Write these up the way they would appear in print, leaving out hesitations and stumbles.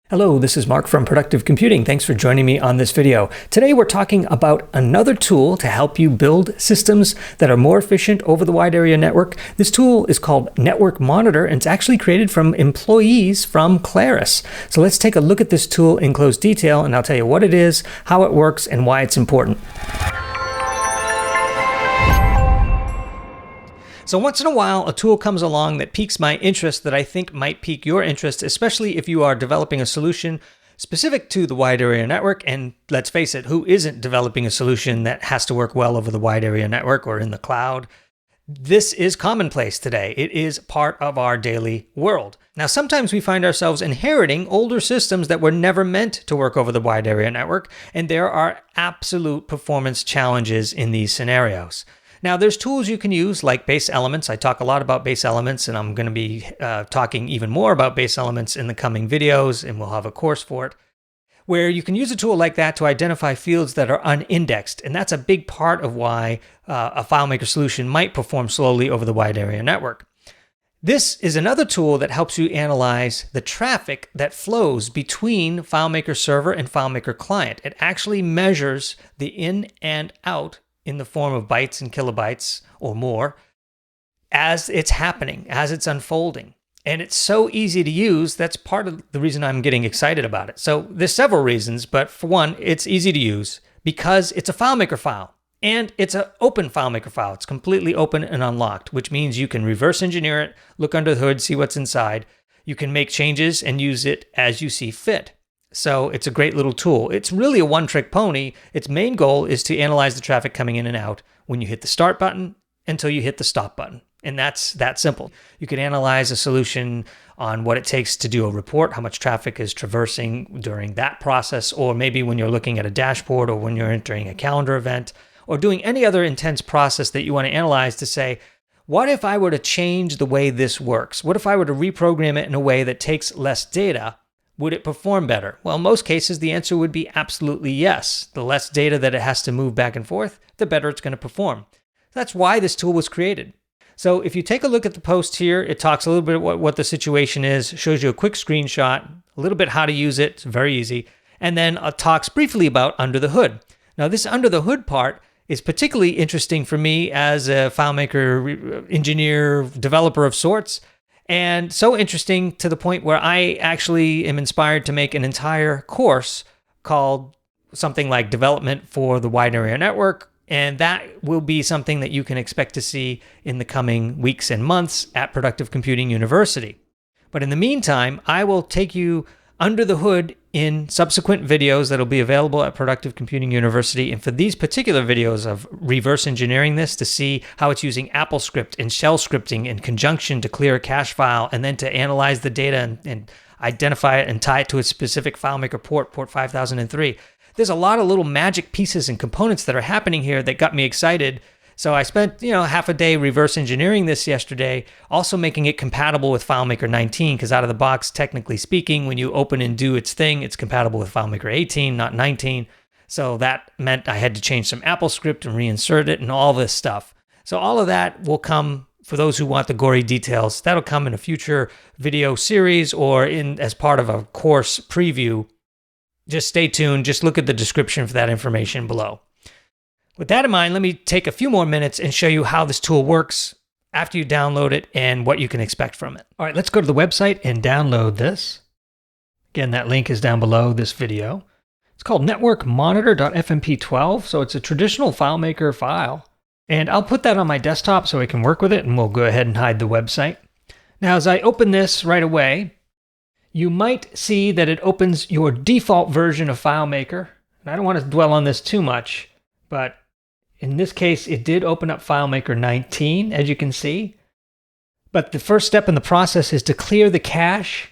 Hello, this is Mark from Productive Computing. Thanks for joining me on this video. Today we're talking about another tool to help you build systems that are more efficient over the wide area network. This tool is called Network Monitor, and it's actually created from employees from Claris. So let's take a look at this tool in close detail, and I'll tell you what it is, how it works, and why it's important. So once in a while, a tool comes along that piques my interest that I think might pique your interest, especially if you are developing a solution specific to the wide area network. And let's face it, who isn't developing a solution that has to work well over the wide area network or in the cloud? This is commonplace today. It is part of our daily world. Now, sometimes we find ourselves inheriting older systems that were never meant to work over the wide area network, and there are absolute performance challenges in these scenarios. Now, there's tools you can use like base elements. I talk a lot about base elements, and I'm going to be talking even more about base elements in the coming videos, and we'll have a course for it, where you can use a tool like that to identify fields that are unindexed. And that's a big part of why a FileMaker solution might perform slowly over the wide area network. This is another tool that helps you analyze the traffic that flows between FileMaker server and FileMaker client. It actually measures the in and out in the form of bytes and kilobytes or more as it's happening, as it's unfolding. And it's so easy to use. That's part of the reason I'm getting excited about it. So there's several reasons, but for one, it's easy to use because it's a FileMaker file and it's an open FileMaker file. It's completely open and unlocked, which means you can reverse engineer it, look under the hood, see what's inside. You can make changes and use it as you see fit. So it's a great little tool. It's really a one-trick pony. Its main goal is to analyze the traffic coming in and out when you hit the start button until you hit the stop button. And that's that simple. You can analyze a solution on what it takes to do a report, how much traffic is traversing during that process, or maybe when you're looking at a dashboard or when you're entering a calendar event or doing any other intense process that you want to analyze to say, what if I were to change the way this works? What if I were to reprogram it in a way that takes less data? Would it perform better? Well, in most cases, the answer would be absolutely yes. The less data that it has to move back and forth, the better it's going to perform. That's why this tool was created. So if you take a look at the post here, it talks a little bit about what the situation is, shows you a quick screenshot, a little bit how to use it, it's very easy, and then talks briefly about under the hood. Now, this under the hood part is particularly interesting for me as a FileMaker engineer, developer of sorts, and so interesting to the point where I actually am inspired to make an entire course called something like Development for the Wide Area Network. And that will be something that you can expect to see in the coming weeks and months at Productive Computing University. But in the meantime, I will take you under the hood in subsequent videos that will be available at Productive Computing University. And for these particular videos of reverse engineering this to see how it's using AppleScript and shell scripting in conjunction to clear a cache file and then to analyze the data and identify it and tie it to a specific FileMaker port 5003. There's a lot of little magic pieces and components that are happening here that got me excited. So I spent, half a day reverse engineering this yesterday, also making it compatible with FileMaker 19, because out of the box, technically speaking, when you open and do its thing, it's compatible with FileMaker 18, not 19. So that meant I had to change some AppleScript and reinsert it and all this stuff. So all of that will come, for those who want the gory details, that'll come in a future video series or as part of a course preview. Just stay tuned. Just look at the description for that information below. With that in mind, let me take a few more minutes and show you how this tool works after you download it and what you can expect from it. All right, let's go to the website and download this. Again, that link is down below this video. It's called networkmonitor.fmp12, so it's a traditional FileMaker file. And I'll put that on my desktop so I can work with it, and we'll go ahead and hide the website. Now, as I open this right away, you might see that it opens your default version of FileMaker. And I don't want to dwell on this too much, but in this case, it did open up FileMaker 19, as you can see. But the first step in the process is to clear the cache,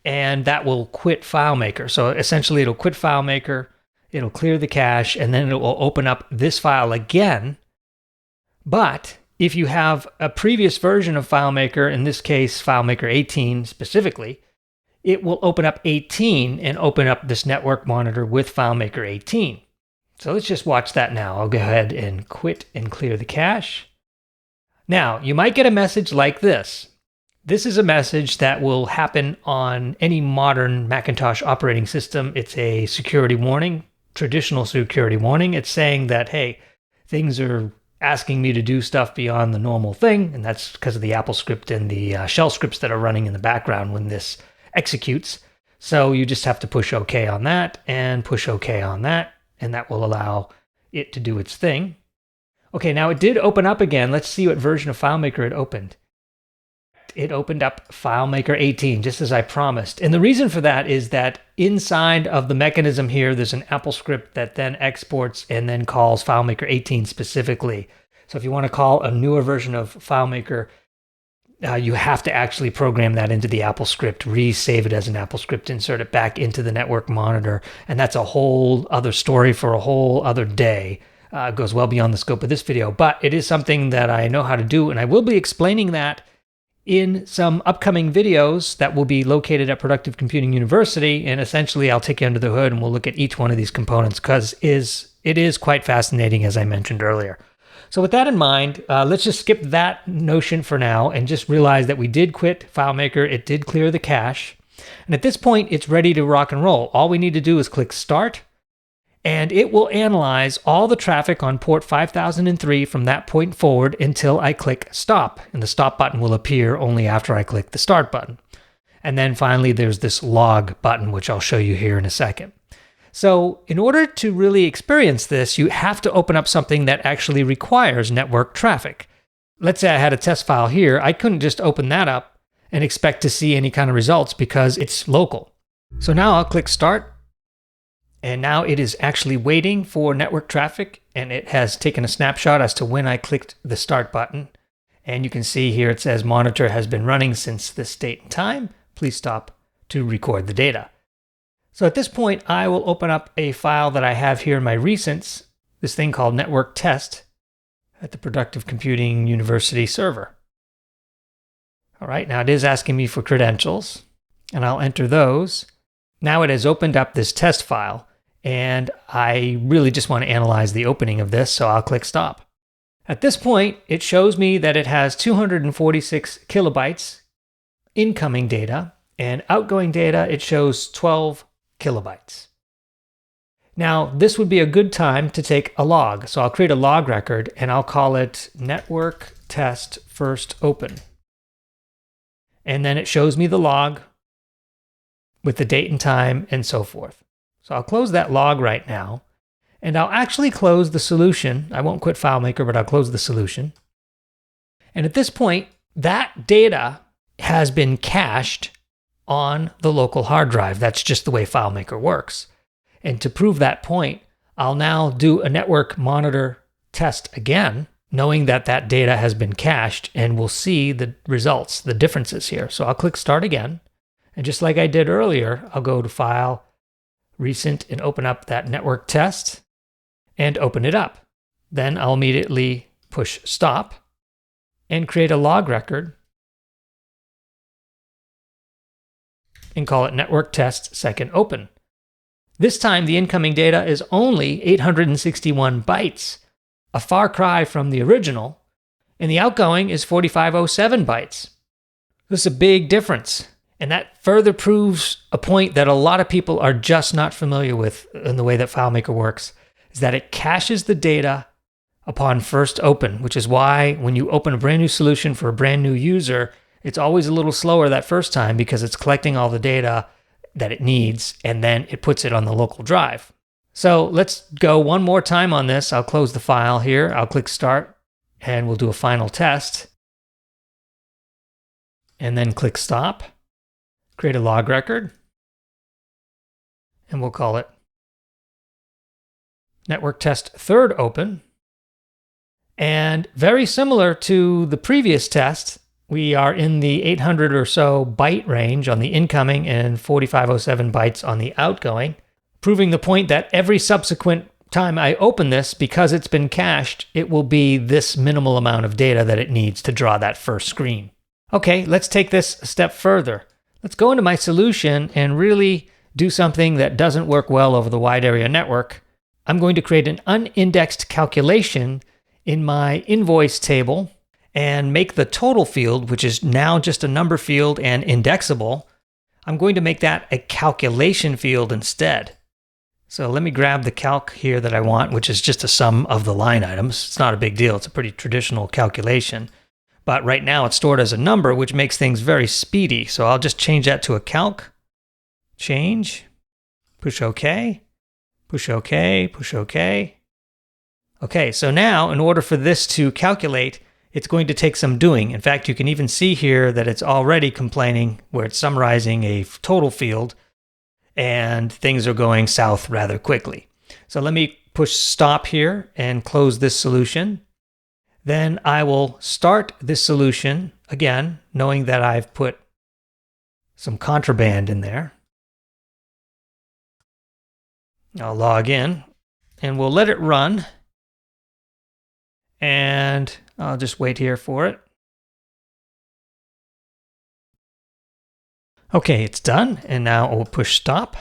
and that will quit FileMaker. So essentially, it'll quit FileMaker, it'll clear the cache, and then it will open up this file again. But if you have a previous version of FileMaker, in this case, FileMaker 18 specifically, it will open up 18 and open up this network monitor with FileMaker 18. So let's just watch that now. I'll go ahead and quit and clear the cache. Now, you might get a message like this. This is a message that will happen on any modern Macintosh operating system. It's a security warning, traditional security warning. It's saying that, hey, things are asking me to do stuff beyond the normal thing, and that's because of the Apple script and the shell scripts that are running in the background when this executes. So you just have to push OK on that and push OK on that, and that will allow it to do its thing. Okay, now it did open up again. Let's see what version of FileMaker it opened. It opened up FileMaker 18, just as I promised. And the reason for that is that inside of the mechanism here, there's an Apple script that then exports and then calls FileMaker 18 specifically. So if you want to call a newer version of FileMaker, you have to actually program that into the Apple script, resave it as an Apple script, insert it back into the network monitor. And that's a whole other story for a whole other day. It goes well beyond the scope of this video, but it is something that I know how to do. And I will be explaining that in some upcoming videos that will be located at Productive Computing University. And essentially, I'll take you under the hood and we'll look at each one of these components because it is quite fascinating, as I mentioned earlier. So with that in mind, let's just skip that notion for now and just realize that we did quit FileMaker. It did clear the cache. And at this point, it's ready to rock and roll. All we need to do is click Start, and it will analyze all the traffic on port 5003 from that point forward until I click Stop. And the Stop button will appear only after I click the Start button. And then finally, there's this Log button, which I'll show you here in a second. So in order to really experience this, you have to open up something that actually requires network traffic. Let's say I had a test file here. I couldn't just open that up and expect to see any kind of results because it's local. So now I'll click Start. And now it is actually waiting for network traffic, and it has taken a snapshot as to when I clicked the Start button. And you can see here it says monitor has been running since this date and time. Please stop to record the data. So at this point, I will open up a file that I have here in my recents, this thing called network test at the Productive Computing University server. All right, now it is asking me for credentials, and I'll enter those. Now it has opened up this test file. And I really just want to analyze the opening of this, so I'll click Stop. At this point, it shows me that it has 246 kilobytes incoming data, and outgoing data, it shows 12 kilobytes. Now, this would be a good time to take a log. So I'll create a log record, and I'll call it network test first open. And then it shows me the log with the date and time and so forth. So I'll close that log right now, and I'll actually close the solution. I won't quit FileMaker, but I'll close the solution. And at this point, that data has been cached on the local hard drive. That's just the way FileMaker works. And to prove that point, I'll now do a network monitor test again, knowing that that data has been cached, and we'll see the results, the differences here. So I'll click Start again. And just like I did earlier, I'll go to File, Recent, and open up that network test and open it up. Then I'll immediately push Stop and create a log record and call it network test second open. This time the incoming data is only 861 bytes, a far cry from the original, and the outgoing is 4507 bytes. This is a big difference. And that further proves a point that a lot of people are just not familiar with in the way that FileMaker works, is that it caches the data upon first open, which is why when you open a brand new solution for a brand new user, it's always a little slower that first time because it's collecting all the data that it needs, and then it puts it on the local drive. So let's go one more time on this. I'll close the file here. I'll click Start, and we'll do a final test. And then click Stop. Create a log record, and we'll call it network test third open. And very similar to the previous test, we are in the 800 or so byte range on the incoming and 4507 bytes on the outgoing, proving the point that every subsequent time I open this, because it's been cached, it will be this minimal amount of data that it needs to draw that first screen. Okay, let's take this a step further. Let's go into my solution and really do something that doesn't work well over the wide area network. I'm going to create an unindexed calculation in my invoice table, and make the total field, which is now just a number field and indexable, I'm going to make that a calculation field instead. So let me grab the calc here that I want, which is just a sum of the line items. It's not a big deal. It's a pretty traditional calculation. But right now it's stored as a number, which makes things very speedy. So I'll just change that to a calc. Change. Push OK. Push OK. Push OK. Okay, so now in order for this to calculate, it's going to take some doing. In fact, you can even see here that it's already complaining where it's summarizing a total field and things are going south rather quickly. So let me push stop here and close this solution. Then I will start this solution again, knowing that I've put some contraband in there. I'll log in and we'll let it run. And I'll just wait here for it. Okay, it's done. And now we'll push stop,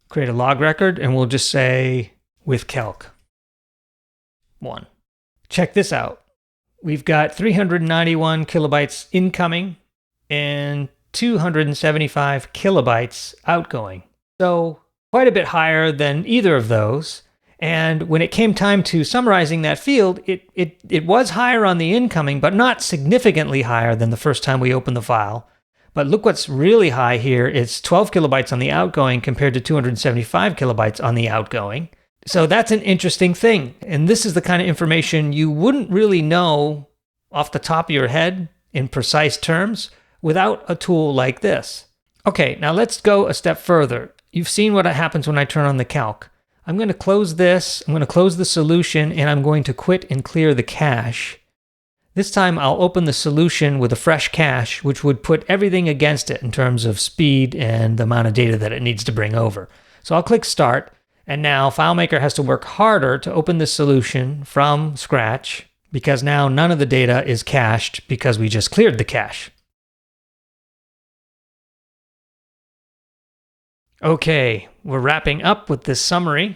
create a log record, and we'll just say with calc 1. Check this out. We've got 391 kilobytes incoming and 275 kilobytes outgoing. So quite a bit higher than either of those. And when it came time to summarizing that field, it was higher on the incoming, but not significantly higher than the first time we opened the file. But look what's really high here. It's 12 kilobytes on the outgoing compared to 275 kilobytes on the outgoing. So that's an interesting thing. And this is the kind of information you wouldn't really know off the top of your head in precise terms without a tool like this. Okay, now let's go a step further. You've seen what happens when I turn on the calc. I'm going to close this, I'm going to close the solution, and I'm going to quit and clear the cache. This time I'll open the solution with a fresh cache, which would put everything against it in terms of speed and the amount of data that it needs to bring over. So I'll click Start, and now FileMaker has to work harder to open this solution from scratch, because now none of the data is cached because we just cleared the cache. Okay, we're wrapping up with this summary.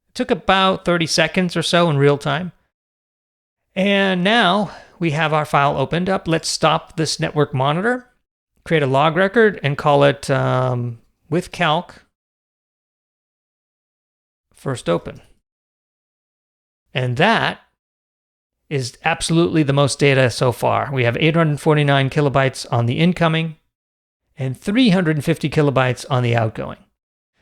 It took about 30 seconds or so in real time. And now we have our file opened up. Let's stop this network monitor, create a log record, and call it with calc first open. And that is absolutely the most data so far. We have 849 kilobytes on the incoming and 350 kilobytes on the outgoing.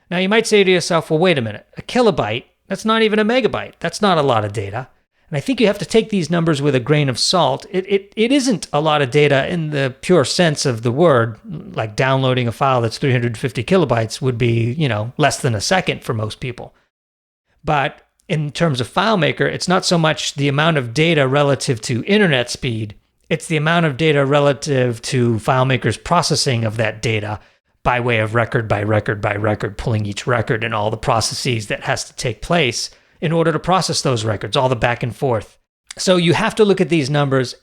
Now you might say to yourself, well, wait a minute, a kilobyte, that's not even a megabyte. That's not a lot of data. And I think you have to take these numbers with a grain of salt. It isn't a lot of data in the pure sense of the word, like downloading a file that's 350 kilobytes would be, less than a second for most people. But in terms of FileMaker, it's not so much the amount of data relative to internet speed, it's the amount of data relative to FileMaker's processing of that data by way of record by record by record, pulling each record and all the processes that has to take place in order to process those records, all the back and forth. So you have to look at these numbers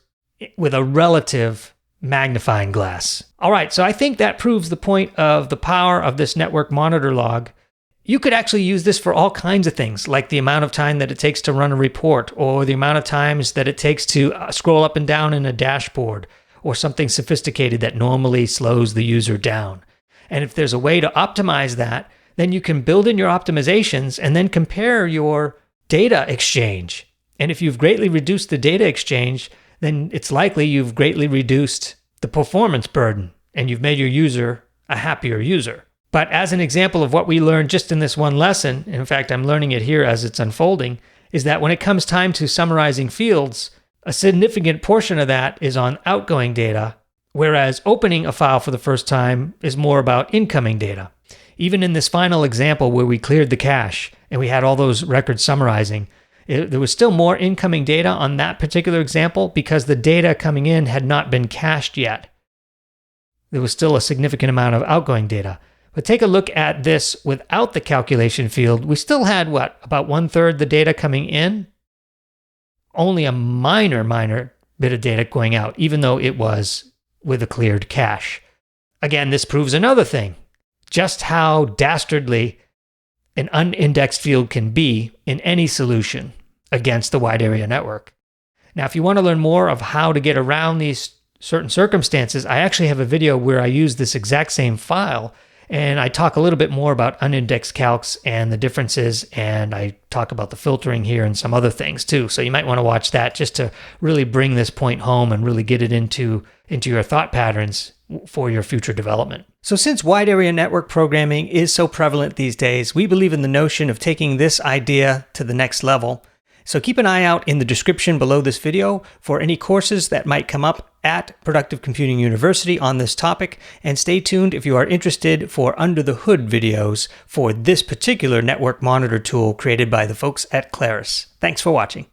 with a relative magnifying glass. All right, so I think that proves the point of the power of this network monitor log. You could actually use this for all kinds of things, like the amount of time that it takes to run a report, or the amount of times that it takes to scroll up and down in a dashboard, or something sophisticated that normally slows the user down. And if there's a way to optimize that, then you can build in your optimizations and then compare your data exchange. And if you've greatly reduced the data exchange, then it's likely you've greatly reduced the performance burden and you've made your user a happier user. But as an example of what we learned just in this one lesson, and in fact, I'm learning it here as it's unfolding, is that when it comes time to summarizing fields, a significant portion of that is on outgoing data, whereas opening a file for the first time is more about incoming data. Even in this final example where we cleared the cache and we had all those records summarizing, there was still more incoming data on that particular example because the data coming in had not been cached yet. There was still a significant amount of outgoing data. But take a look at this without the calculation field. We still had, about 1/3 the data coming in? Only a minor bit of data going out, even though it was with a cleared cache. Again, this proves another thing, just how dastardly an unindexed field can be in any solution against the wide area network. Now, if you want to learn more of how to get around these certain circumstances, I actually have a video where I use this exact same file, and I talk a little bit more about unindexed calcs and the differences, and I talk about the filtering here and some other things too. So you might want to watch that just to really bring this point home and really get it into your thought patterns for your future development. So since wide area network programming is so prevalent these days, we believe in the notion of taking this idea to the next level. So keep an eye out in the description below this video for any courses that might come up at Productive Computing University on this topic, and stay tuned if you are interested for under the hood videos for this particular network monitor tool created by the folks at Claris. Thanks for watching.